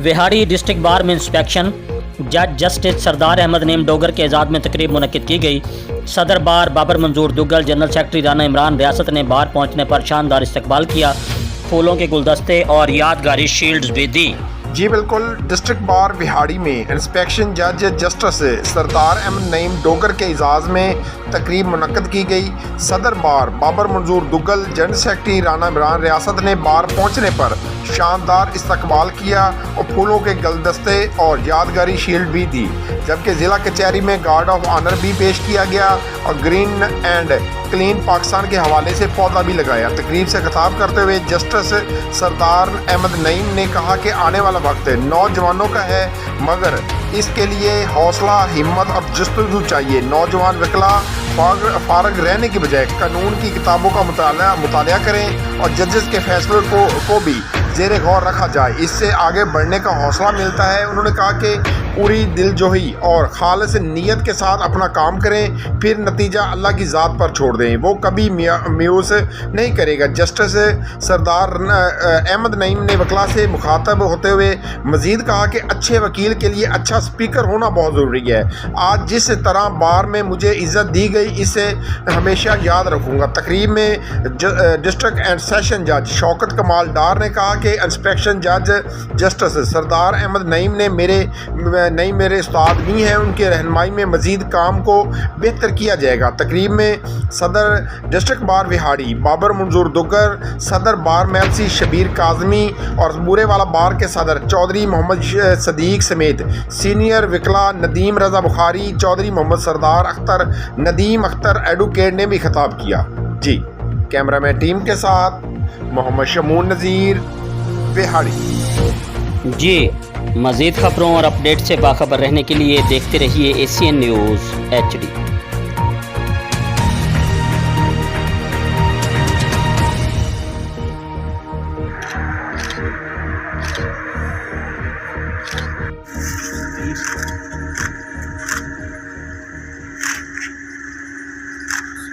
Vehari district bar में inspection. जज justice सरदार अहमद नईम डोगर के एजाज़ में तकरीब मुनक्किद की गई। सदर बार बाबर मंजूर दुग्गल, जनरल सेक्रेटरी राना इमरान रियासत ने बार पहुँचने पर शानदार इस्तकबाल किया। फूलों के गुलदस्ते और यादगारी शील्ड्स भी दी। जी बिल्कुल। डिस्ट्रिक्ट बार विहाड़ी में इंस्पेक्शन जज जस्टिस सरदार अहमद नईम डोगर के एजाज़ में तकरीब मुनक्किद की गई। सदर बार बाबर मंजूर दुग्गल, जनरल सेक्रेटरी राना इमरान रियासत ने बार पहुंचने पर शानदार इस्तकबाल किया और फूलों के गुलदस्ते और यादगारी शील्ड भी दी, जबकि ज़िला कचहरी में गार्ड ऑफ ऑनर भी पेश किया गया और ग्रीन एंड क्लीन पाकिस्तान के हवाले से पौधा भी लगाया। तकरीब से खिताब करते हुए जस्टिस सरदार अहमद नईम ने कहा कि आने वाला वक्त नौजवानों का है, मगर इसके लिए हौसला, हिम्मत और जस्तजू चाहिए। नौजवान विकला फारग रहने की बजाय कानून की किताबों का मुताला करें और जजेस के फैसले को भी ज़ेरे गौर रखा जाए, इससे आगे बढ़ने का हौसला मिलता है। उन्होंने कहा कि पूरी दिलजोही और खालिस नीयत के साथ अपना काम करें, फिर नतीजा अल्लाह की ज़ात पर छोड़ दें, वो कभी मायूस नहीं करेगा। जस्टिस सरदार अहमद नईम ने वकला से मुखातब होते हुए मज़ीद कहा कि अच्छे वकील के लिए अच्छा स्पीकर होना बहुत ज़रूरी है। आज जिस तरह बार में मुझे इज़्ज़त दी गई, इसे हमेशा याद रखूँगा। तकरीब में डिस्ट्रिक्ट एंड सेशन जज शौकत कमाल डार ने कहा कि इंस्पेक्शन जज जस्टिस सरदार अहमद नईम ने मेरे उस्ताद भी हैं, उनके रहनुमाई में मज़ीद काम को बेहतर किया जाएगा। तकरीब में सदर डिस्ट्रिक्ट बार विहाड़ी बाबर मंजूर दुग्गर, सदर बार महल शबीर काजमी और बूरेवाला बार के सदर चौधरी मोहम्मद सदीक समेत सीनियर विकला नदीम रज़ा बुखारी, चौधरी मोहम्मद सरदार अख्तर, नदीम अख्तर एडवोकेट ने भी खिताब किया। जी, कैमरामैन टीम के साथ मोहम्मद शमून नज़ीर, विहाड़ी। जी, मज़ीद खबरों और अपडेट से बाखबर रहने के लिए देखते रहिए ACN न्यूज़ HD।